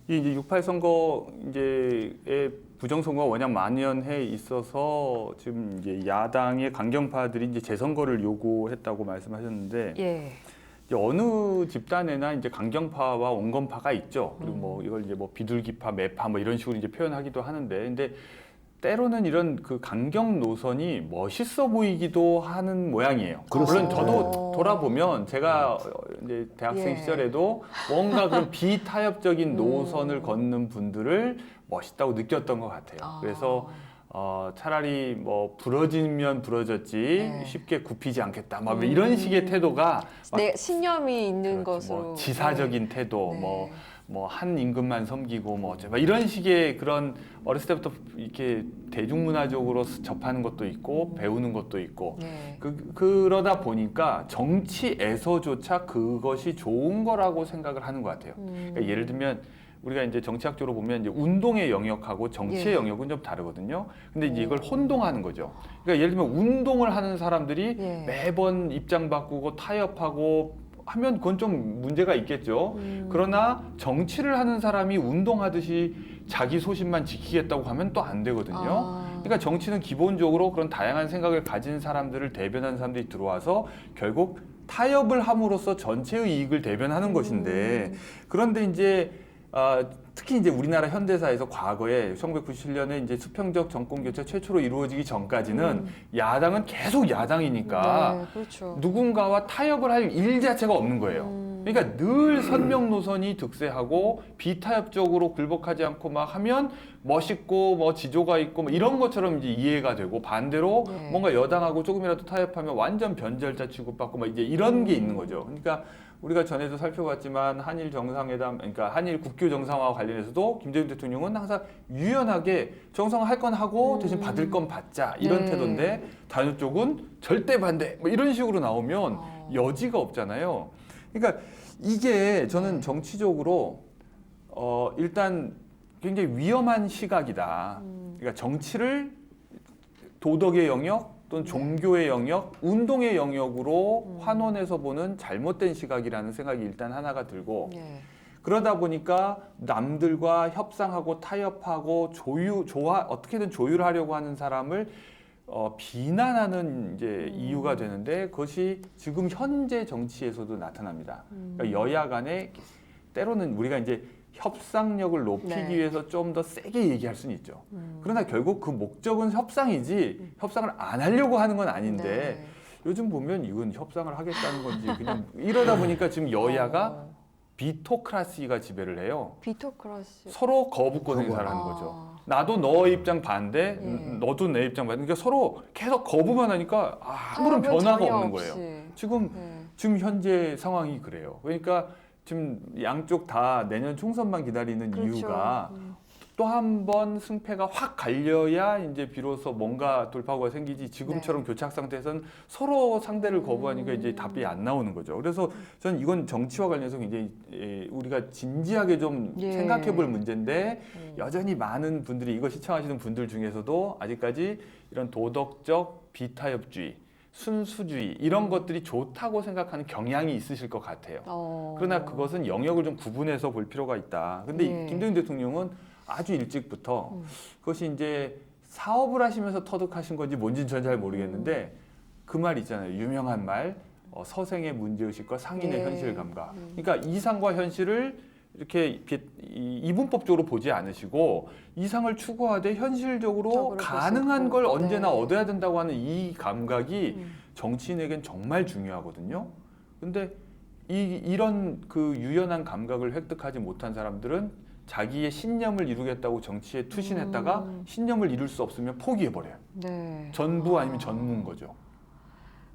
이 이제 6.8 선거 이제의 부정선거가 워낙 만연해 있어서 지금 이제 야당의 강경파들이 이제 재선거를 요구했다고 말씀하셨는데 예. 이제 어느 집단에나 이제 강경파와 온건파가 있죠. 그리고 뭐 이걸 이제 뭐 비둘기파, 매파 뭐 이런 식으로 이제 표현하기도 하는데, 근데 때로는 이런 그 강경 노선이 멋있어 보이기도 하는 모양이에요. 물론 저도 돌아보면 제가 이제 대학생 예. 시절에도 뭔가 그런 비타협적인 노선을 걷는 분들을 멋있다고 느꼈던 것 같아요. 그래서 차라리 뭐 부러지면 부러졌지 네. 쉽게 굽히지 않겠다. 막 이런 식의 태도가 막 내 신념이 있는 그렇지, 것으로 뭐 지사적인 태도, 네. 뭐 한 임금만 섬기고 뭐 어째 막 이런 식의 그런 어렸을 때부터 이렇게 대중문화적으로 접하는 것도 있고 배우는 것도 있고 네. 그러다 보니까 정치에서조차 그것이 좋은 거라고 생각을 하는 것 같아요. 그러니까 예를 들면 우리가 이제 정치학적으로 보면 이제 운동의 영역하고 정치의 예. 영역은 좀 다르거든요. 근데 이제 이걸 혼동하는 거죠. 그러니까 예를 들면 운동을 하는 사람들이 예. 매번 입장 바꾸고 타협하고 하면 그건 좀 문제가 있겠죠. 그러나 정치를 하는 사람이 운동하듯이 자기 소신만 지키겠다고 하면 또 안 되거든요. 그러니까 정치는 기본적으로 그런 다양한 생각을 가진 사람들을 대변하는 사람들이 들어와서 결국 타협을 함으로써 전체의 이익을 대변하는 것인데, 그런데 이제 특히 이제 우리나라 현대사에서 과거에 1997년에 이제 수평적 정권 교체 최초로 이루어지기 전까지는 야당은 계속 야당이니까 네, 그렇죠. 누군가와 타협을 할 일 자체가 없는 거예요. 그러니까 늘 선명 노선이 득세하고 비타협적으로 굴복하지 않고 막 하면 멋있고 뭐 지조가 있고 뭐 이런 것처럼 이제 이해가 되고, 반대로 네. 뭔가 여당하고 조금이라도 타협하면 완전 변절자 취급받고 막 이제 이런 게 있는 거죠. 그러니까 우리가 전에도 살펴봤지만 한일 정상회담, 그러니까 한일 국교 정상화와 관련해서도 김대중 대통령은 항상 유연하게 정상화 할 건 하고 대신 받을 건 받자 이런 네. 태도인데, 다른 쪽은 절대 반대 뭐 이런 식으로 나오면 여지가 없잖아요. 그러니까 이게 저는 정치적으로 일단 굉장히 위험한 시각이다. 그러니까 정치를 도덕의 영역 또는 종교의 영역, 운동의 영역으로 환원해서 보는 잘못된 시각이라는 생각이 일단 하나가 들고, 네. 그러다 보니까 남들과 협상하고 타협하고 어떻게든 조율하려고 하는 사람을 비난하는 이제 이유가 되는데, 그것이 지금 현재 정치에서도 나타납니다. 그러니까 여야 간에 때로는 우리가 이제 협상력을 높이기 네. 위해서 좀 더 세게 얘기할 수는 있죠. 그러나 결국 그 목적은 협상이지 협상을 안 하려고 하는 건 아닌데, 네. 요즘 보면 이건 협상을 하겠다는 건지 그냥 이러다 보니까 지금 여야가 비토크라시가 지배를 해요. 비토크라시. 서로 거부권 행사를 하는 거죠. 나도 너 입장 반대, 너도 내 입장 반대. 그러니까 서로 계속 거부만 하니까 아무런 타협은 변화가 전혀 없는 없이. 거예요. 지금 네. 지금 현재 상황이 그래요. 그러니까 지금 양쪽 다 내년 총선만 기다리는 그렇죠. 이유가 또 한 번 승패가 확 갈려야 이제 비로소 뭔가 돌파구가 생기지, 지금처럼 교착 상태에서는 서로 상대를 거부하니까 이제 답이 안 나오는 거죠. 그래서 저는 이건 정치와 관련해서 굉장히 우리가 진지하게 좀 예. 생각해 볼 문제인데, 여전히 많은 분들이 이거 시청하시는 분들 중에서도 아직까지 이런 도덕적 비타협주의, 순수주의 이런 것들이 좋다고 생각하는 경향이 있으실 것 같아요. 그러나 그것은 영역을 좀 구분해서 볼 필요가 있다. 근데 예. 김대중 대통령은 아주 일찍부터 그것이 이제 사업을 하시면서 터득하신 건지 뭔지는 저는 잘 모르겠는데, 그 말 있잖아요. 유명한 말, 서생의 문제의식과 상인의 예. 현실 감각. 그러니까 이상과 현실을 이렇게 이분법적으로 보지 않으시고 이상을 추구하되 현실적으로 적으로 가능한 보시고. 걸 언제나 네. 얻어야 된다고 하는 이 감각이 정치인에겐 정말 중요하거든요. 근데 이런 그 유연한 감각을 획득하지 못한 사람들은 자기의 신념을 이루겠다고 정치에 투신했다가 신념을 이룰 수 없으면 포기해버려요. 네. 전부 아니면 전무인 거죠.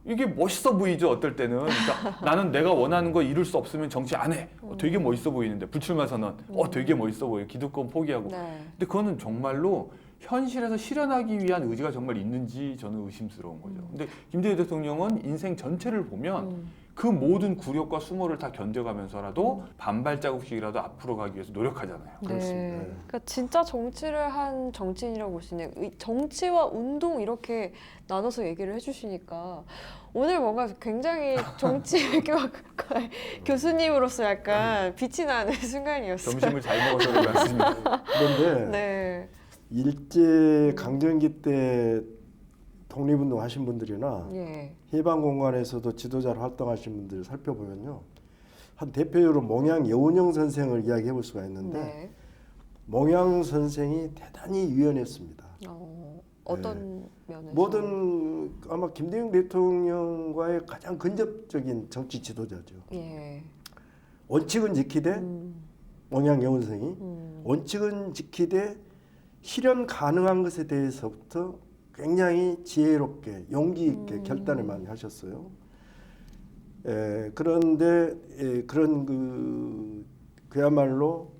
이게 멋있어 보이죠, 어떨 때는. 그러니까 나는 내가 원하는 거 이룰 수 없으면 정치 안 해. 되게 멋있어 보이는데, 불출마 선언. 되게 멋있어 보여. 기득권 포기하고. 네. 근데 그거는 정말로 현실에서 실현하기 위한 의지가 정말 있는지 저는 의심스러운 거죠. 근데 김대중 대통령은 인생 전체를 보면 그 모든 굴욕과 수모를 다 견뎌가면서라도 반발 자국씩이라도 앞으로 가기 위해서 노력하잖아요. 그렇습니다. 네. 네. 그러니까 진짜 정치를 한 정치인이라고 보시네요. 이 정치와 운동 이렇게 나눠서 얘기를 해주시니까 오늘 뭔가 굉장히 정치교과의 교수님으로서 약간 빛이 나는 순간이었어요. 점심을 잘 먹어서 그런 것 같습니다. 그런데 네. 일제 강점기 때 독립운동 하신 분들이나 예. 해방 공간에서도 지도자로 활동하신 분들을 살펴보면요. 한 대표적으로 몽양 여운형 선생을 이야기해 볼 수가 있는데 네. 몽양 선생이 대단히 유연했습니다. 어떤 면에서? 모든 아마 김대중 대통령과의 가장 근접적인 정치 지도자죠. 예. 원칙은 지키되 몽양 여운 선생이 원칙은 지키되 실현 가능한 것에 대해서부터 굉장히 지혜롭게 용기 있게 결단을 많이 하셨어요. 그런데 그런 그야말로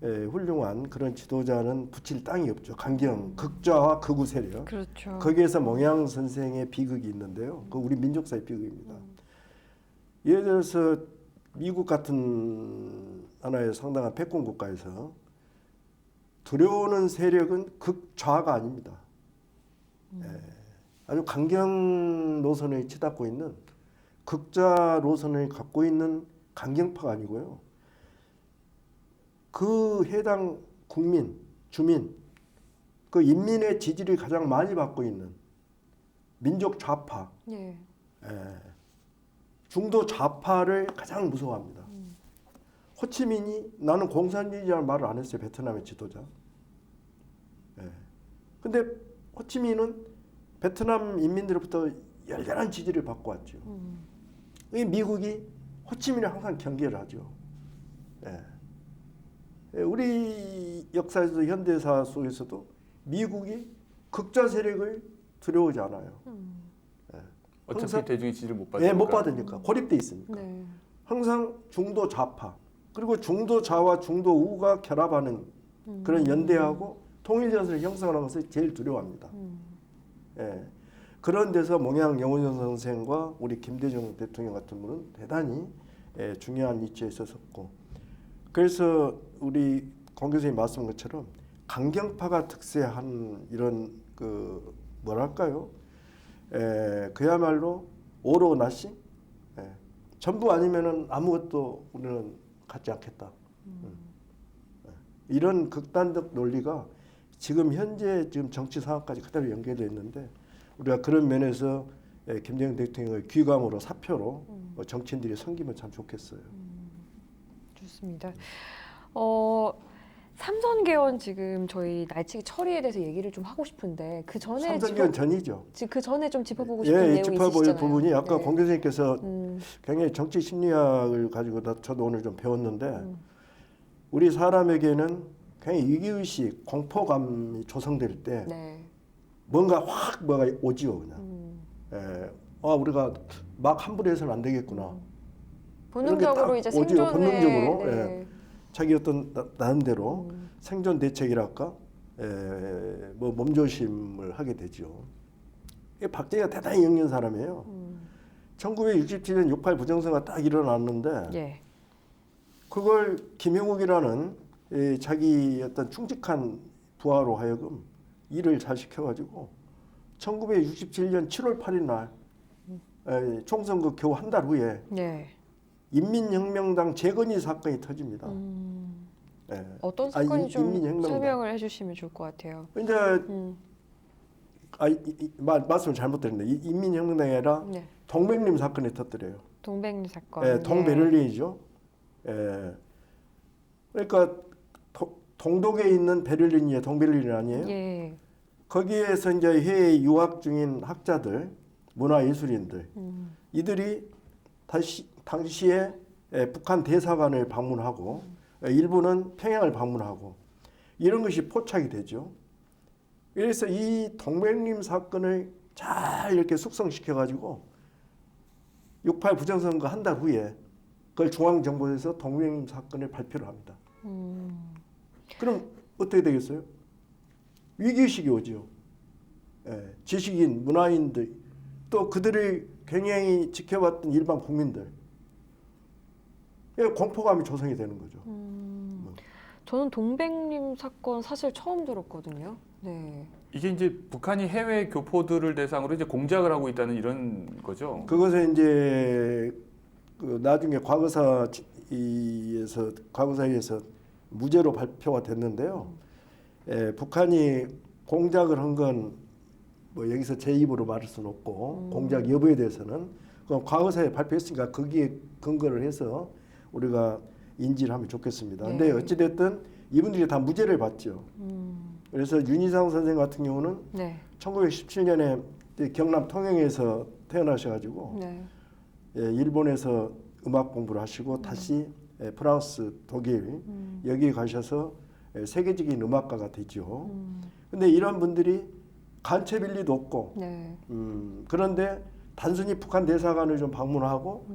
훌륭한 그런 지도자는 붙일 땅이 없죠. 강경, 극좌와 극우 세력. 그렇죠. 거기에서 몽양 선생의 비극이 있는데요. 그 우리 민족사의 비극입니다. 예를 들어서 미국 같은 하나의 상당한 패권 국가에서 두려워하는 세력은 극좌가 아닙니다. 아주 강경 노선을 치닫고 있는 극좌 노선을 갖고 있는 강경파가 아니고요. 그 해당 국민, 주민, 그 인민의 지지를 가장 많이 받고 있는 민족 좌파, 예. 중도 좌파를 가장 무서워합니다. 호치민이 나는 공산주의자라는 말을 안 했어요. 베트남의 지도자. 근데 호치민은 베트남 인민들로부터 열렬한 지지를 받고 왔죠. 이 미국이 호치민을 항상 경계를 하죠. 우리 역사에서도 현대사 속에서도 미국이 극좌 세력을 두려워하지 않아요. 어차피 항상- 대중의 지지를 못 받으니까. 못 받으니까 고립돼 있으니까. 네. 항상 중도 좌파 그리고 중도 좌와 중도 우가 결합하는 그런 연대하고 통일전선을 형성하는 것을 제일 두려워합니다. 그런 데서 몽양 여운형 선생과 우리 김대중 대통령 같은 분은 대단히 중요한 위치에 있었고, 그래서 우리 공 교수님 말씀한 것처럼 강경파가 특세한 이런 그 뭐랄까요? 그야말로 오로 나싱? 전부 아니면은 아무것도 우리는 갖지 않겠다. 이런 극단적 논리가 지금 현재 지금 정치 상황까지 그대로 연결되어 있는데, 우리가 그런 면에서 김대중 대통령의 귀감으로 사표로 정치인들이 섬기면 참 좋겠어요. 좋습니다. 삼선개헌 지금 저희 날치기 처리에 대해서 얘기를 좀 하고 싶은데 그 전에 삼선개헌 전이죠. 그 전에 좀 짚어보고 싶은 내용이 짚어볼 있으시잖아요. 부분이 아까 네. 공 교수님께서 굉장히 정치 심리학을 가지고 저도 오늘 좀 배웠는데, 우리 사람에게는 굉장히 위기의식, 공포감이 조성될 때 네. 뭔가 확 뭐가 오지요 그냥. 우리가 막 함부로 해서는 안 되겠구나. 본능적으로 이렇게 이제 딱 오지요, 생존에 본능적으로. 네. 자기 어떤 나름대로 생존 대책이랄까, 뭐 몸조심을 하게 되죠. 박정희가 대단히 영리한 사람이에요. 1967년 6.8 부정선거가 딱 일어났는데 예. 그걸 김영욱이라는 자기 어떤 충직한 부하로 하여금 일을 잘 시켜가지고 1967년 7월 8일 날 총선거 겨우 한 달 후에 네. 인민혁명당 재건이 사건이 터집니다. 어떤 사건이 좀 인민혁명당. 설명을 해주시면 좋을 것 같아요. 이제 말씀을 잘못 드렸네. 인민혁명당이 아니라 네. 동백림 사건이 터뜨려요. 동백리 사건. 동베를린이죠. 그러니까 동독에 있는 베를린이 동베를린 아니에요? 예. 거기에서 이제 해외 유학 중인 학자들, 문화예술인들, 이들이 당시에 북한 대사관을 방문하고 일부는 평양을 방문하고 이런 것이 포착이 되죠. 그래서 이 동백림 사건을 잘 이렇게 숙성시켜 가지고 6.8 부정선거 한 달 후에 그걸 중앙정보에서 동백림 사건을 발표를 합니다. 그럼 어떻게 되겠어요? 위기의식이 오죠. 지식인, 문화인들 또 그들을 굉장히 지켜봤던 일반 국민들 공포감이 조성이 되는 거죠. 저는 동백림 사건 사실 처음 들었거든요. 네. 이게 이제 북한이 해외 교포들을 대상으로 이제 공작을 하고 있다는 이런 거죠. 그것은 이제 그 나중에 과거사위에서 무죄로 발표가 됐는데요. 북한이 공작을 한 건 뭐 여기서 제 입으로 말할 수는 없고 공작 여부에 대해서는 그건 과거사에 발표했으니까 거기에 근거를 해서 우리가 인지를 하면 좋겠습니다. 네. 근데 어찌됐든 이분들이 다 무죄를 받죠. 그래서 윤희상 선생 같은 경우는 네. 1917년에 경남 통영에서 태어나셔가지고 네. 일본에서 음악 공부를 하시고 다시 프랑스, 독일 여기 가셔서 세계적인 음악가가 되죠. 근데 이런 분들이 간첩일 리도 없고 네. 그런데 단순히 북한 대사관을 좀 방문하고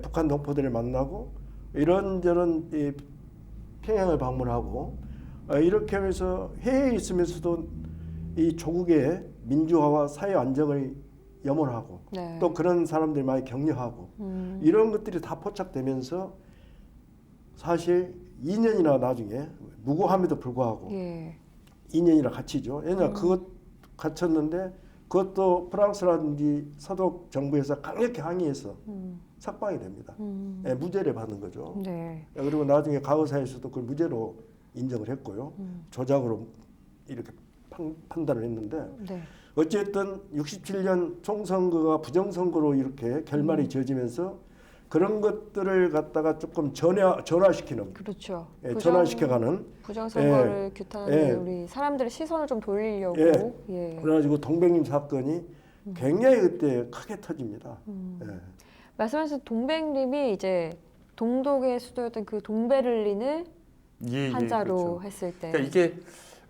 북한 동포들을 만나고 이런저런 평양을 방문하고 이렇게 하면서 해외에 있으면서도 이 조국의 민주화와 사회 안정을 염원하고 네. 또 그런 사람들 많이 격려하고 이런 것들이 다 포착되면서 사실 2년이나 나중에 무고함에도 불구하고 예. 2년이나 갇히죠. 왜냐 그것 갇혔는데 그것도 프랑스라든지 서독 정부에서 강력히 항의해서 석방이 됩니다. 무죄를 받는 거죠. 네. 그리고 나중에 과거사에서도 그걸 무죄로 인정을 했고요. 조작으로 이렇게 판단을 했는데 네. 어쨌든 67년 총선거가 부정선거로 이렇게 결말이 지어지면서 그런 것들을 갖다가 조금 전화시키는, 그렇죠. 전환시켜가는. 부정선거를 규탄하는 우리 사람들의 시선을 좀 돌리려고. 예. 그래가지고 동백림 사건이 굉장히 그때 크게 터집니다. 말씀하신 동백림이 이제 동독의 수도였던 그 동베를린을 한자로 그렇죠. 했을 때. 그러니까 이게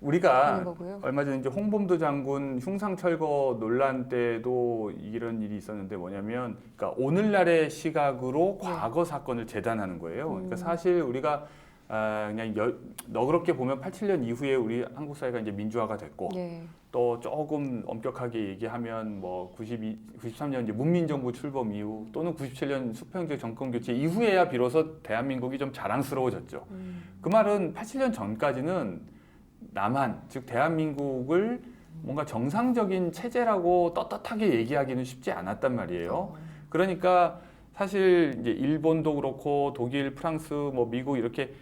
우리가 하는 거고요. 얼마 전에 이제 홍범도 장군 흉상철거 논란 때도 이런 일이 있었는데 뭐냐면, 그러니까 오늘날의 시각으로 과거 사건을 재단하는 거예요. 그러니까 사실 우리가 그냥 너그럽게 보면 87년 이후에 우리 한국 사회가 이제 민주화가 됐고, 예. 또 조금 엄격하게 얘기하면 뭐 93년 이제 문민정부 출범 이후 또는 97년 수평적 정권 교체 이후에야 비로소 대한민국이 좀 자랑스러워졌죠. 그 말은 87년 전까지는 남한, 즉 대한민국을 뭔가 정상적인 체제라고 떳떳하게 얘기하기는 쉽지 않았단 말이에요. 그러니까 사실 이제 일본도 그렇고 독일, 프랑스, 뭐 미국 이렇게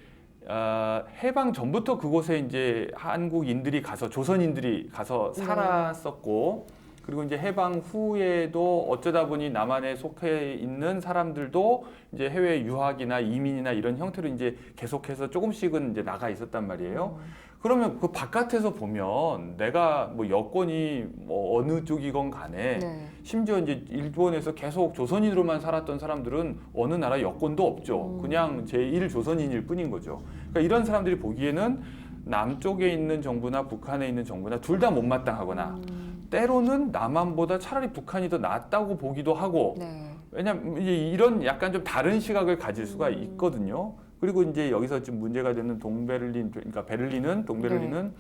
해방 전부터 그곳에 이제 한국인들이 가서 조선인들이 가서 살았었고, 그리고 이제 해방 후에도 어쩌다 보니 남한에 속해 있는 사람들도 이제 해외 유학이나 이민이나 이런 형태로 이제 계속해서 조금씩은 이제 나가 있었단 말이에요. 그러면 그 바깥에서 보면 내가 뭐 여권이 뭐 어느 쪽이건 간에 심지어 이제 일본에서 계속 조선인으로만 살았던 사람들은 어느 나라 여권도 없죠. 그냥 제1조선인일 뿐인 거죠. 그러니까 이런 사람들이 보기에는 남쪽에 있는 정부나 북한에 있는 정부나 둘 다 못마땅하거나 때로는 남한보다 차라리 북한이 더 낫다고 보기도 하고, 왜냐면 이런 약간 좀 다른 시각을 가질 수가 있거든요. 그리고 이제 여기서 지금 문제가 되는 동베를린, 그러니까 동베를린은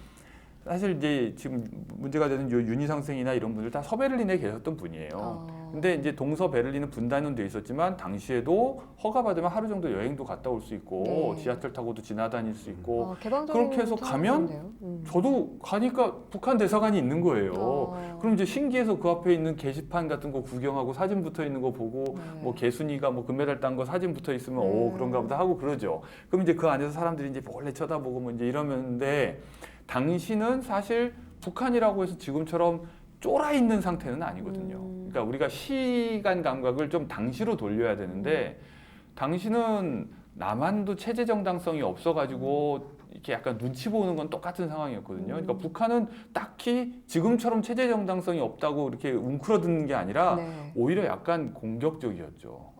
사실 이제 지금 문제가 되는 윤희상 선생이나 이런 분들 다 서베를린에 계셨던 분이에요. 근데 이제 동서베를린은 분단은 돼 있었지만 당시에도 허가 받으면 하루 정도 여행도 갔다 올 수 있고 지하철 타고도 지나다닐 수 있고 그렇게 해서 가면 저도 가니까 북한 대사관이 있는 거예요. 그럼 이제 신기해서 그 앞에 있는 게시판 같은 거 구경하고 사진 붙어 있는 거 보고 뭐 개순이가 뭐 금메달 딴 거 사진 붙어 있으면 오 그런가 보다 하고 그러죠. 그럼 이제 그 안에서 사람들이 이제 몰래 쳐다보고 뭐 이제 이러는데, 당시는 사실 북한이라고 해서 지금처럼 쫄아 있는 상태는 아니거든요. 그러니까 우리가 시간 감각을 좀 당시로 돌려야 되는데, 당시는 남한도 체제 정당성이 없어가지고 이렇게 약간 눈치 보는 건 똑같은 상황이었거든요. 그러니까 북한은 딱히 지금처럼 체제 정당성이 없다고 이렇게 웅크러드는 게 아니라 오히려 약간 공격적이었죠.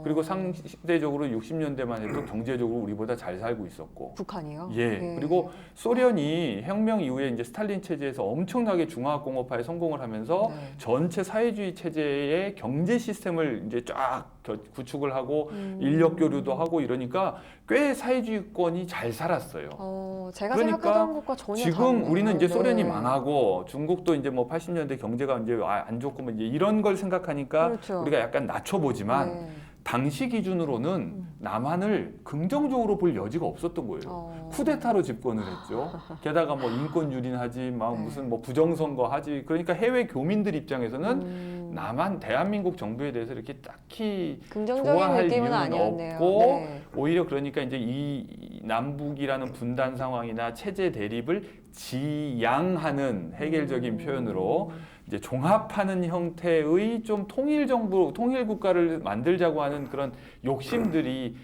그리고 상대적으로 60년대만 해도 경제적으로 우리보다 잘 살고 있었고. 북한이요? 예. 그리고 소련이 혁명 이후에 이제 스탈린 체제에서 엄청나게 중화공업화에 성공을 하면서 전체 사회주의 체제의 경제 시스템을 이제 쫙 구축을 하고 인력 교류도 하고 이러니까 꽤 사회주의권이 잘 살았어요. 제가 그러니까 생각하던 것과 전혀 지금 다르네요. 우리는 이제 소련이 네. 망하고 망하고 중국도 이제 뭐 80년대 경제가 이제 안 좋고 뭐 이제 이런 걸 생각하니까 그렇죠. 우리가 약간 낮춰보지만 네. 당시 기준으로는 남한을 긍정적으로 볼 여지가 없었던 거예요. 쿠데타로 집권을 했죠. 게다가 뭐 인권 유린하지, 막 네. 무슨 뭐 부정선거 하지. 그러니까 해외 교민들 입장에서는 남한 대한민국 정부에 대해서 이렇게 딱히 긍정적인 좋아할 느낌은 이유는 아니었네요. 없고 네. 오히려 그러니까 이제 이 남북이라는 분단 상황이나 체제 대립을 지양하는 해결적인 표현으로 이제 종합하는 형태의 좀 통일 정부, 통일 국가를 만들자고 하는 그런 욕심들이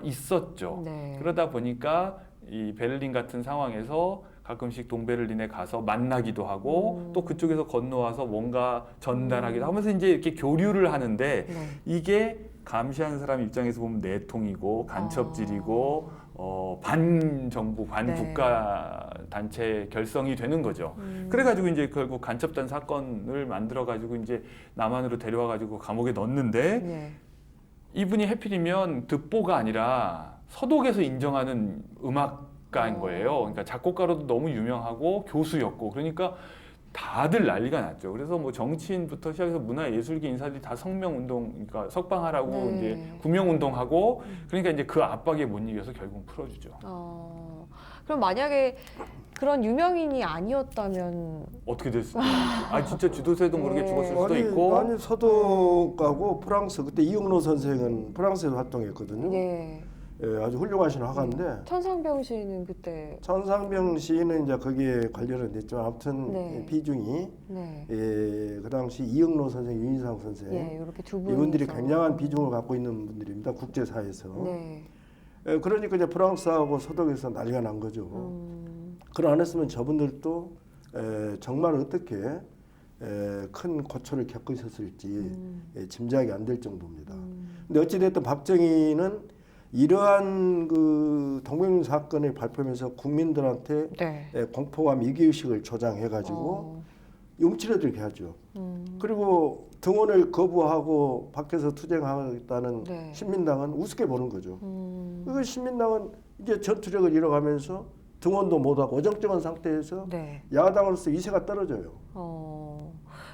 있었죠. 네. 그러다 보니까 이 베를린 같은 상황에서 가끔씩 동베를린에 가서 만나기도 하고 또 그쪽에서 건너와서 뭔가 전달하기도 하면서 이제 이렇게 교류를 하는데 네. 이게 감시하는 사람 입장에서 보면 내통이고 간첩질이고 반정부 반국가 단체 결성이 되는 거죠. 그래가지고 이제 결국 간첩단 사건을 만들어가지고 이제 남한으로 데려와가지고 감옥에 넣었는데 네. 이분이 해필이면 득보가 아니라 서독에서 인정하는 음악가인 거예요. 그러니까 작곡가로도 너무 유명하고 교수였고 그러니까 다들 난리가 났죠. 그래서 뭐 정치인부터 시작해서 문화예술계 인사들이 다 성명운동, 그러니까 석방하라고 네. 이제 구명운동하고 그러니까 이제 그 압박에 못 이겨서 결국 풀어주죠. 그럼 만약에 그런 유명인이 아니었다면 어떻게 됐을까? 아 진짜 쥐도새도 모르게 네. 죽었을 수도 있고. 아니 서독하고 프랑스 그때 이응로 선생은 프랑스에서 활동했거든요. 예. 예, 아주 훌륭하신 화가인데 천상병 씨는 그때 천상병 시인은 이제 거기에 관련은 됐지만 아무튼 네. 비중이 네. 그 당시 이응로 선생, 윤희상 선생 예, 이렇게 두 분이 이분들이 굉장한 비중을 갖고 있는 분들입니다. 국제사회에서. 네. 그러니까 이제 프랑스하고 서독에서 난리가 난 거죠. 그걸 안 했으면 저분들도 정말 어떻게 큰 고초를 겪고 있었을지 짐작이 안 될 정도입니다. 근데 어찌됐든 박정희는 이러한 그 동백령 사건을 발표하면서 국민들한테 네. 공포와 위기의식을 조장해가지고 움츠러들게 하죠. 그리고 등원을 거부하고 밖에서 투쟁하겠다는 네. 신민당은 우습게 보는 거죠. 그 신민당은 이제 전투력을 잃어가면서 등원도 못하고 어정쩡한 상태에서 네. 야당으로서 이세가 떨어져요.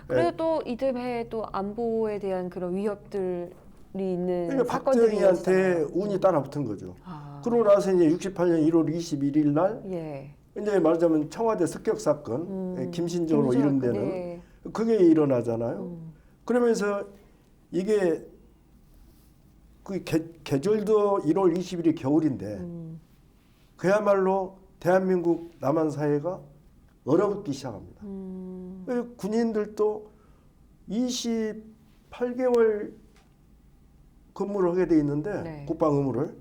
그래도 또 이듬해 또 안보에 대한 그런 위협들이 있는 그러니까 사건들이 박정희한테 있었잖아요. 운이 따라붙은 거죠. 아. 그러고 나서 이제 68년 1월 21일 날 예. 이제 말하자면 청와대 습격 사건, 김신조로 김신조 이름되는 네. 그게 일어나잖아요. 그러면서 이게 그 계절도 1월 20일이 겨울인데 그야말로 대한민국 남한 사회가 얼어붙기 시작합니다. 군인들도 28개월 근무를 하게 돼 있는데 네. 국방 의무를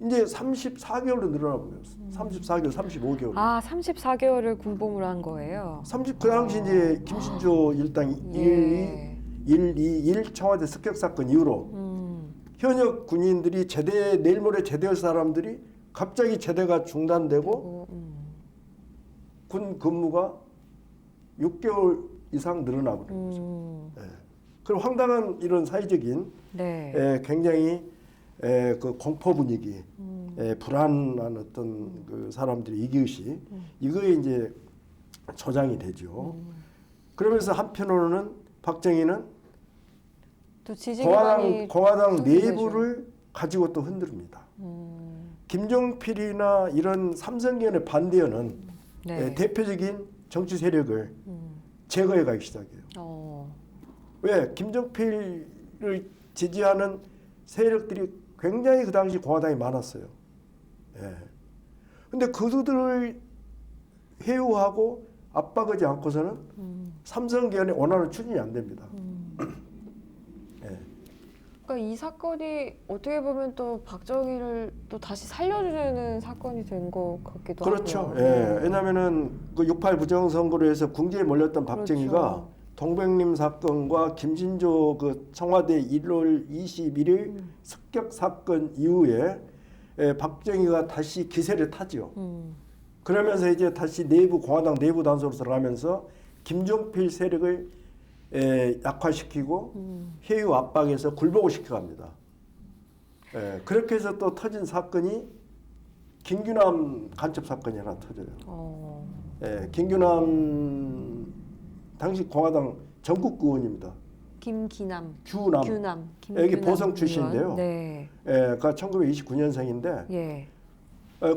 이제 34개월로 늘어나 버렸어요. 34개월, 35개월. 아, 34개월을 군복무를 한 거예요. 그 당시 이제 김신조 일당 예. 1, 2, 1 청와대 습격 사건 이후로 현역 군인들이 내일 모레 제대할 사람들이 갑자기 제대가 중단되고 군 근무가 6개월 이상 늘어나 버린 거죠. 예. 그럼 황당한 이런 사회적인 네. 굉장히 그 공포 분위기, 불안한 어떤 그 사람들의 이기의식 이거에 이제 조장이 되죠. 그러면서 한편으로는 박정희는 또 지지기반이 공화당 형성되죠. 내부를 가지고 또 흔듭니다. 김종필이나 이런 삼성계연의 반대하는 네. 대표적인 정치 세력을 제거해 가기 시작해요. 왜? 김종필을 지지하는 세력들이 굉장히 그 당시 공화당이 많았어요. 예. 근데 그들을 회유하고 압박하지 않고서는 삼성계연의 원활한 추진이 안 됩니다. 예. 그러니까 이 사건이 어떻게 보면 또 박정희를 또 다시 살려주는 사건이 된 것 같기도 그렇죠. 하고요. 예. 왜냐하면은 그 6.8 부정선거로 해서 궁지에 몰렸던 박정희가 그렇죠. 동백림 사건과 김신조 그 청와대 1월 21일 습격 사건 이후에 박정희가 다시 기세를 타죠. 그러면서 이제 다시 공화당 내부 단소로 들어가면서 김종필 세력을 약화시키고 회유 압박해서 굴복을 시켜갑니다. 그렇게 해서 또 터진 사건이 김규남 간첩 사건이 하나 터져요. 예, 김규남 당시 공화당 전국 의원입니다. 김기남, 규남. 규남, 여기 보성 출신인데요. 의원. 네. 예, 그 1929년생인데 예.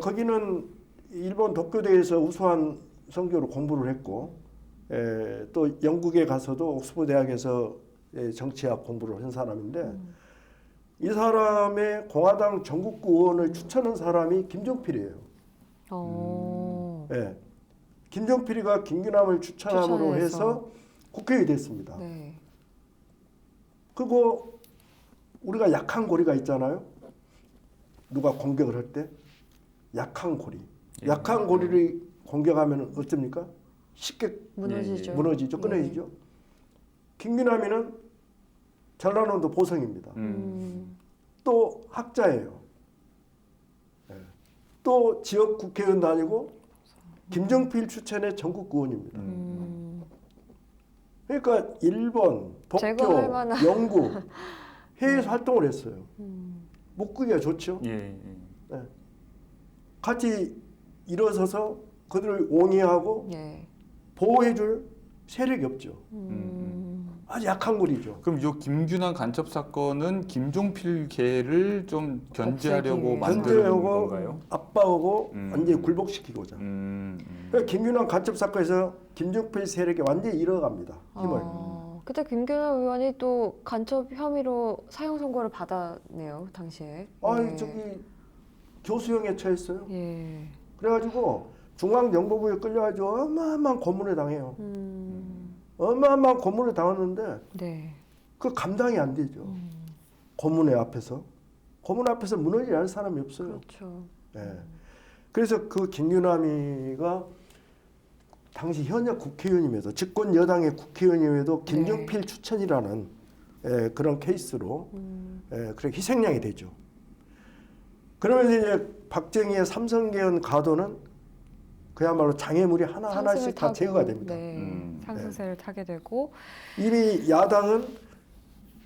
거기는 일본 도쿄대에서 우수한 성적으로 공부를 했고 또 영국에 가서도 옥스퍼드 대학에서 정치학 공부를 한 사람인데 이 사람의 공화당 전국구 의원을 추천한 사람이 김종필이에요. 예. 김종필이가 김규남을 추천함으로 추천해서. 해서 국회의원이 됐습니다. 네. 그리고 우리가 약한 고리가 있잖아요. 누가 공격을 할 때 약한 고리. 약한 고리를 공격하면 어떻습니까? 쉽게 무너지죠. 무너지죠. 끊어지죠. 김규남이는 전라남도 보성입니다. 또 학자예요. 예. 또 지역 국회의원도 아니고 김정필 추천의 전국 의원입니다. 그러니까 일본, 제거할 도쿄, 만한. 영국 해외에서 활동을 했어요. 목구기가 좋죠. 예. 예. 같이 일어서서 그들을 옹이하고 예. 보호해줄 세력이 없죠. 아주 약한 고리죠. 그럼 이 김규남 간첩 사건은 김종필계를 좀 견제하려고 없애기 만든 견제하고 건가요? 압박하고 완전히 굴복시키고자. 그러니까 김규남 간첩 사건에서 김종필 세력이 완전히 잃어갑니다. 힘을. 그때 김규남 의원이 또 간첩 혐의로 사형 선고를 받았네요, 당시에. 예. 저기 교수형에 처했어요. 예. 그래가지고 중앙정보부에 끌려가지고 어마어마한 고문을 당해요. 음. 어마어마한 고문을 당했는데 네. 그 감당이 안 되죠. 고문의 앞에서. 고문 앞에서 무너지지 않을 사람이 없어요. 그렇죠. 예. 그래서 그 김규남이가 당시 현역 국회의원임에도 집권 여당의 국회의원임에도 김종필 추천이라는 그런 케이스로 그렇게 희생양이 되죠. 그러면서 이제 박정희의 삼성개헌 가도는 그야말로 장애물이 하나하나씩 다 제거가 됩니다. 네. 상승세를 타게 되고 이미 야당은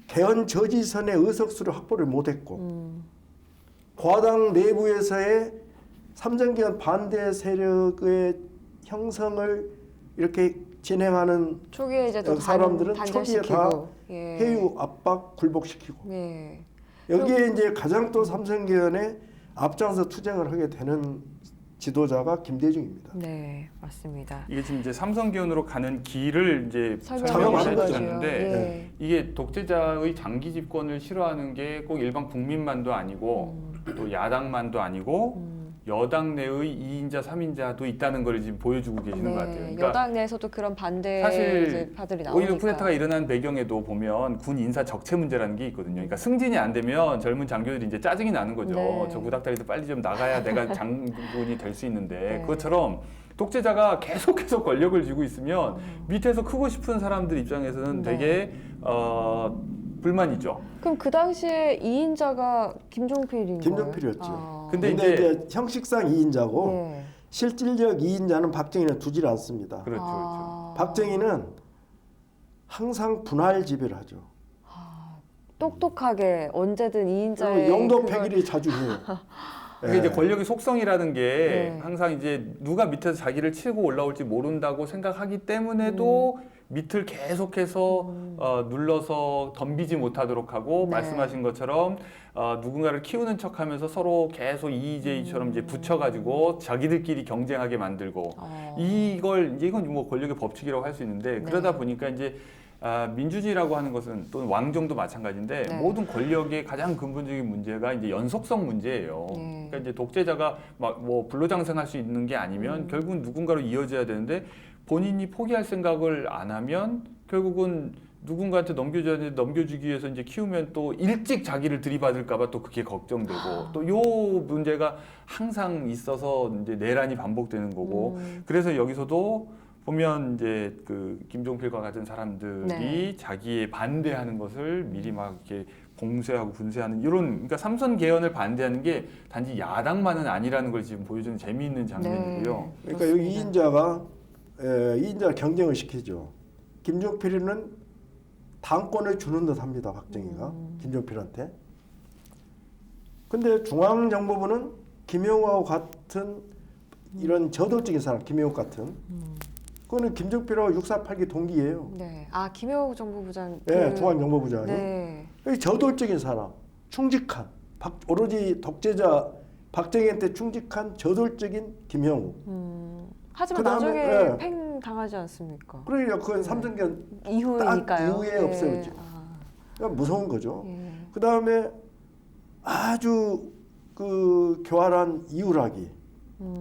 개헌 저지선의 의석수를 확보를 못했고 공화당 내부에서의 삼정개헌 반대 세력의 형성을 이렇게 진행하는 초기에 이제 또 사람들은 단절시키고 초기에 다 예. 해유 압박 굴복시키고 예. 여기에 이제 가장 또 삼성개헌에 앞장서 투쟁을 하게 되는 지도자가 김대중입니다. 네, 맞습니다. 이게 지금 이제 삼성개헌으로 가는 길을 이제 설명을 설명하는 거죠. 해주셨는데 예. 이게 독재자의 장기 집권을 싫어하는 게 꼭 일반 국민만도 아니고 또 야당만도 아니고 여당 내의 2인자, 3인자도 있다는 걸 지금 보여주고 계시는 것 같아요. 그러니까 여당 내에서도 그런 반대 사실 파들이 나오니까. 5.16 쿠데타가 일어난 배경에도 보면 군 인사 적체 문제라는 게 있거든요. 그러니까 승진이 안 되면 젊은 장교들이 이제 짜증이 나는 거죠. 네. 저 구닥다리도 빨리 좀 나가야 내가 장군이 될 수 있는데 네. 그것처럼 독재자가 계속해서 권력을 쥐고 있으면 밑에서 크고 싶은 사람들 입장에서는 네. 되게 불만이죠. 그럼 그 당시에 2인자가 김종필인 거예요? 김종필이었죠. 근데 근데 이제 이제 형식상 2인자고 네. 실질적 2인자는 박정희는 두질 않습니다. 그렇죠, 아. 박정희는 항상 분할 지배를 하죠. 똑똑하게 언제든 2인자의 영도 폐기를 자주 해요. 그게 이제 권력의 속성이라는 게 네. 항상 이제 누가 밑에서 자기를 치고 올라올지 모른다고 생각하기 때문에도 밑을 계속해서 눌러서 덤비지 못하도록 하고 네. 말씀하신 것처럼 누군가를 키우는 척하면서 서로 계속 EJ처럼 이제 붙여가지고 자기들끼리 경쟁하게 만들고 이건 뭐 권력의 법칙이라고 할 수 있는데 네. 그러다 보니까 이제 민주주의라고 하는 것은 또는 왕정도 마찬가지인데 네. 모든 권력의 가장 근본적인 문제가 이제 연속성 문제예요. 네. 그러니까 이제 독재자가 막 뭐 불로장생할 수 있는 게 아니면 결국은 누군가로 이어져야 되는데 본인이 포기할 생각을 안 하면 결국은 누군가한테 넘겨줘야 되는데 넘겨주기 위해서 이제 키우면 또 일찍 자기를 들이받을까봐 또 그게 걱정되고 또 요 문제가 항상 있어서 이제 내란이 반복되는 거고 그래서 여기서도 보면 이제 그 김종필과 같은 사람들이 네. 자기의 반대하는 것을 미리 막 이렇게 봉쇄하고 분쇄하는 이런 그러니까 삼선 개헌을 반대하는 게 단지 야당만은 아니라는 걸 지금 보여주는 재미있는 장면이고요. 네. 그러니까 여기 2인자가 2인자 경쟁을 시키죠. 김종필은 당권을 주는 듯 합니다. 박정희가 김종필한테. 근데 중앙정보부는 김영우와 같은 이런 저돌적인 사람, 김영우 같은 그거는 김정필하고 6.48기 동기예요. 네. 아 김영욱 정보부장. 네, 통합정보부장이. 네. 저돌적인 사람, 충직한, 오로지 독재자 박정희한테 충직한 저돌적인 김영우. 하지만 그다음에, 나중에 예. 팽 당하지 않습니까? 그러니까 그건 삼성견 이후니까요. 딱 이후에 네. 없어졌죠. 아, 그러니까 무서운 거죠. 예. 그 다음에 아주 그 교활한 이유락이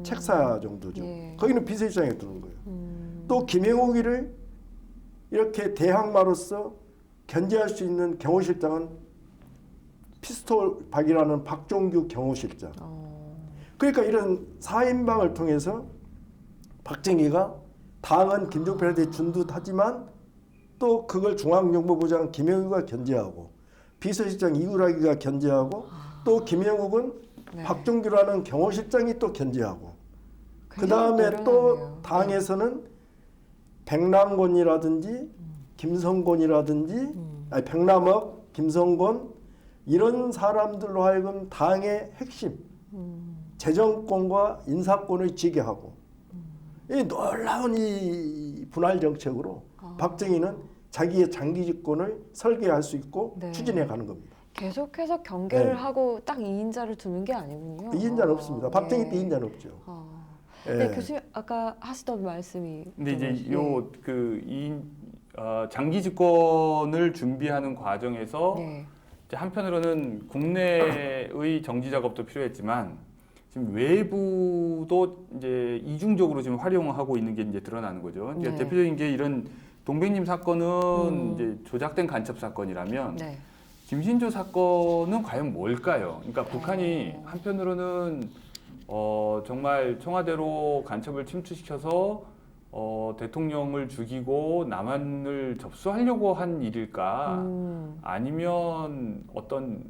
책사 정도죠. 예. 거기는 비서실장에 두는 거예요. 음. 또 김영욱이를 이렇게 대항마로서 견제할 수 있는 경호실장은 피스톨 박이라는 박종규 경호실장. 그러니까 이런 4인방을 통해서 박정희가 당은 김종필한테 준 듯하지만 또 그걸 중앙정보부장 김영우가 견제하고 비서실장 이우락이가 견제하고 또 김영욱은 네. 박종규라는 경호실장이 또 견제하고 그 굉장히 다음에 또 노련하네요. 당에서는 백남권이라든지 김성권이라든지 아니 백남억, 김성권 이런 사람들로 하여금 당의 핵심 재정권과 인사권을 쥐게 하고 이 놀라운 이 분할 정책으로 박정희는 자기의 장기 집권을 설계할 수 있고 네. 추진해 가는 겁니다. 계속해서 경계를 네. 하고 딱 2인자를 두는 게 아니군요. 2인자는 없습니다. 박정희 때 예. 2인자는 없죠. 예. 네, 교수님 아까 하시던 말씀이. 근데 이제 네. 요그 장기 집권을 준비하는 과정에서 네. 이제 한편으로는 국내의 정지 작업도 필요했지만 지금 외부도 이제 이중적으로 지금 활용하고 있는 게 이제 드러나는 거죠. 이제 네. 대표적인 게 이런 동백님 사건은 이제 조작된 간첩 사건이라면 네. 김신조 사건은 과연 뭘까요? 그러니까 북한이 한편으로는 정말 청와대로 간첩을 침투시켜서 대통령을 죽이고 남한을 접수하려고 한 일일까? 아니면 어떤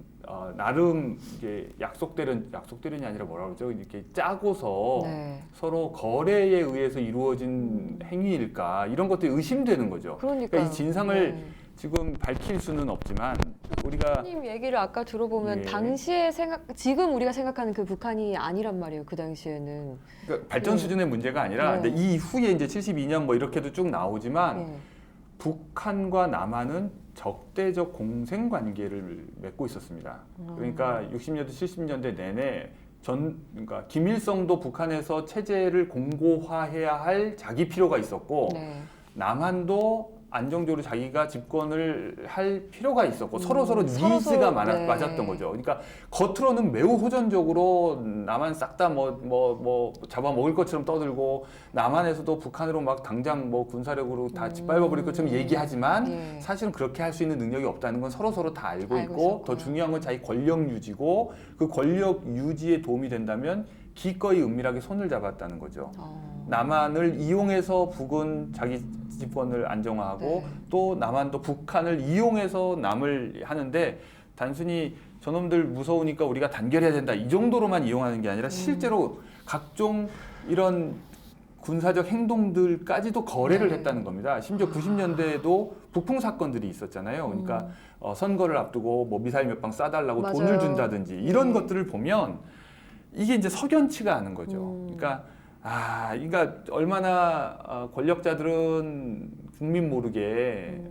나름 이게 약속대련이 아니라 뭐라 그러죠? 이렇게 짜고서 네. 서로 거래에 의해서 이루어진 행위일까? 이런 것들이 의심되는 거죠. 그러니까 이 진상을 네. 지금 밝힐 수는 없지만 우리가 님 얘기를 아까 들어보면 예. 당시에 지금 우리가 생각하는 그 북한이 아니란 말이에요. 그 당시에는. 그러니까 발전 네. 수준의 문제가 아니라 네. 근데 이후에 이제 72년 뭐 이렇게도 쭉 나오지만 예. 북한과 남한은 적대적 공생 관계를 맺고 있었습니다. 그러니까 60년대 70년대 내내 그러니까 김일성도 북한에서 체제를 공고화해야 할 자기 필요가 있었고 네. 남한도 안정적으로 자기가 집권을 할 필요가 있었고 서로 서로 니즈가 네. 맞았던 거죠. 그러니까 겉으로는 매우 호전적으로 남한 싹 다 뭐 잡아먹을 것처럼 떠들고 남한에서도 북한으로 막 당장 뭐 군사력으로 다 짓밟아버릴 것처럼 얘기하지만 예. 사실은 그렇게 할 수 있는 능력이 없다는 건 서로 다 알고 알고 있고 있었고요. 더 중요한 건 자기 권력 유지고 그 권력 유지에 도움이 된다면 기꺼이 은밀하게 손을 잡았다는 거죠. 남한을 이용해서 북은 자기 집권을 안정화하고 네. 또 남한도 북한을 이용해서 남을 하는데 단순히 저놈들 무서우니까 우리가 단결해야 된다 이 정도로만 이용하는 게 아니라 실제로 각종 이런 군사적 행동들까지도 거래를 네. 했다는 겁니다. 심지어 90년대에도 북풍 사건들이 있었잖아요. 그러니까 선거를 앞두고 뭐 미사일 몇 방 쏴달라고 맞아요. 돈을 준다든지 이런 네. 것들을 보면 이게 이제 석연치가 않은 거죠. 그러니까 그러니까 얼마나 권력자들은 국민 모르게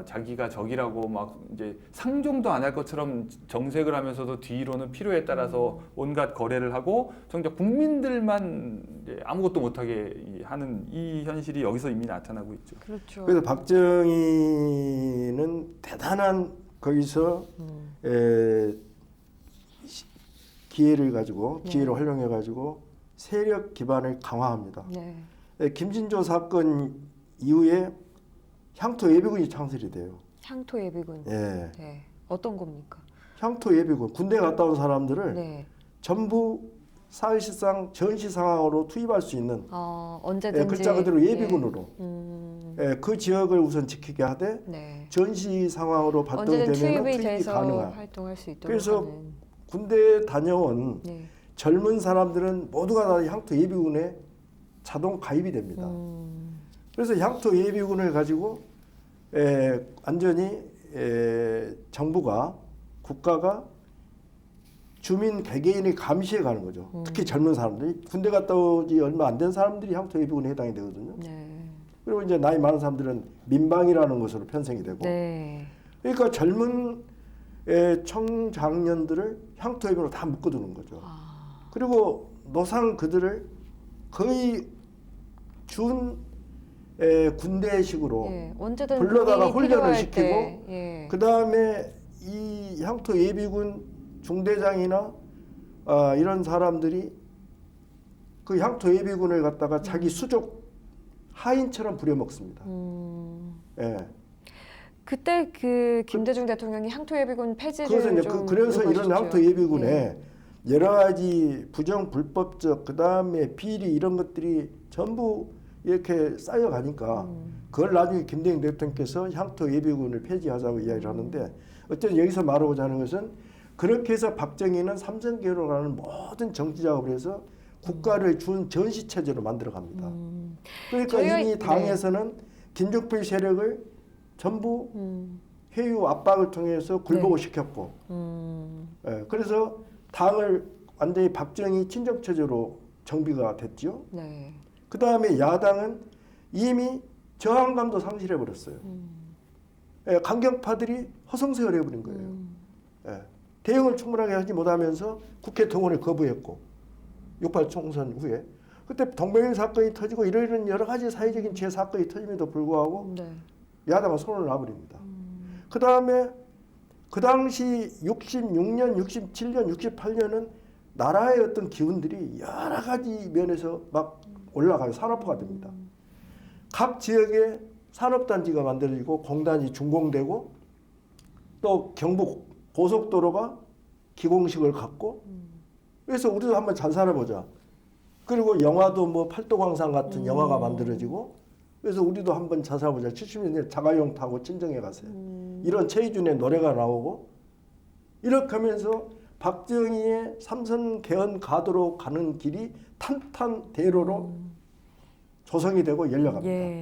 자기가 적이라고 막 이제 상종도 안 할 것처럼 정색을 하면서도 뒤로는 필요에 따라서 온갖 거래를 하고 정작 국민들만 이제 아무것도 못하게 하는 이 현실이 여기서 이미 나타나고 있죠. 그렇죠. 그래서 박정희는 대단한 거기서 기회를 가지고 기회를 활용해 가지고 세력 기반을 강화합니다. 네. 김진조 사건 이후에 향토 예비군이 창설이 돼요. 향토 예비군. 예. 네. 어떤 겁니까? 향토 예비군 군대 갔다 온 사람들을 네. 전부 사실상 전시 상황으로 투입할 수 있는 언제든지. 글자 그대로 예비군으로 예. 그 지역을 우선 지키게 하되 네. 전시 상황으로 언제든 발동되면 투입이 투입이 돼서 가능한. 활동할 수 있도록 그래서 하는. 군대 다녀온 네. 젊은 사람들은 모두가 다 향토 예비군에 자동 가입이 됩니다. 그래서 향토 예비군을 가지고 완전히 정부가 국가가 주민 개개인이 감시해 가는 거죠. 특히 젊은 사람들이 군대 갔다 오지 얼마 안 된 사람들이 향토 예비군에 해당이 되거든요. 네. 그리고 이제 나이 많은 사람들은 민방이라는 것으로 편성이 되고. 네. 그러니까 젊은 청장년들을 향토 예비군으로 다 묶어두는 거죠. 아. 그리고 노상 그들을 거의 준 군대식으로 예. 언제든 불러다가 군인이 훈련을 필요할 시키고 때, 예. 그 다음에 이 향토 예비군 중대장이나 이런 사람들이 그 향토 예비군을 갖다가 자기 수족 하인처럼 부려먹습니다. 예. 그때 그 김대중 대통령이 향토예비군 폐지를 그래서 이제 좀 그래서 이런 요구하셨죠. 향토 예비군에 예. 여러 가지 부정 불법적 그 다음에 비리 이런 것들이 전부 이렇게 쌓여가니까 그걸 나중에 김대중 대통령께서 향토 예비군을 폐지하자고 이야기를 하는데 어쨌든 여기서 말하고자 하는 것은 그렇게 해서 박정희는 삼성개혁을 하는 모든 정치 작업을 해서 국가를 준 전시 체제로 만들어 갑니다. 그러니까 저희가 이미 당에서는 김종필 세력을 전부 회유 압박을 통해서 굴복을 시켰고 예, 그래서 당을 완전히 박정희 친정 체제로 정비가 됐죠. 네. 그 다음에 야당은 이미 저항감도 상실해 버렸어요. 예, 강경파들이 허송세월 해버린 거예요. 예, 대응을 충분하게 하지 못하면서 국회 동원을 거부했고 6.8 총선 후에 그때 동명일 사건이 터지고 이런 여러 가지 사회적인 제 사건이 터짐에도 불구하고 네. 야당은 손을 놔버립니다. 그 다음에 그 당시 66년, 67년, 68년은 나라의 어떤 기운들이 여러 가지 면에서 막 올라가요. 산업화가 됩니다. 각 지역에 산업단지가 만들어지고 공단이 준공되고 또 경북 고속도로가 기공식을 갖고 그래서 우리도 한번 잘 살아보자. 그리고 영화도 뭐 팔도광산 같은 영화가 만들어지고 그래서 우리도 한번 잘 살아보자. 70년대 자가용 타고 친정에 가세요. 이런 최희준의 노래가 나오고 이렇게 하면서 박정희의 삼선 개헌 가도로 가는 길이 탄탄대로로 조성이 되고 열려갑니다. 예.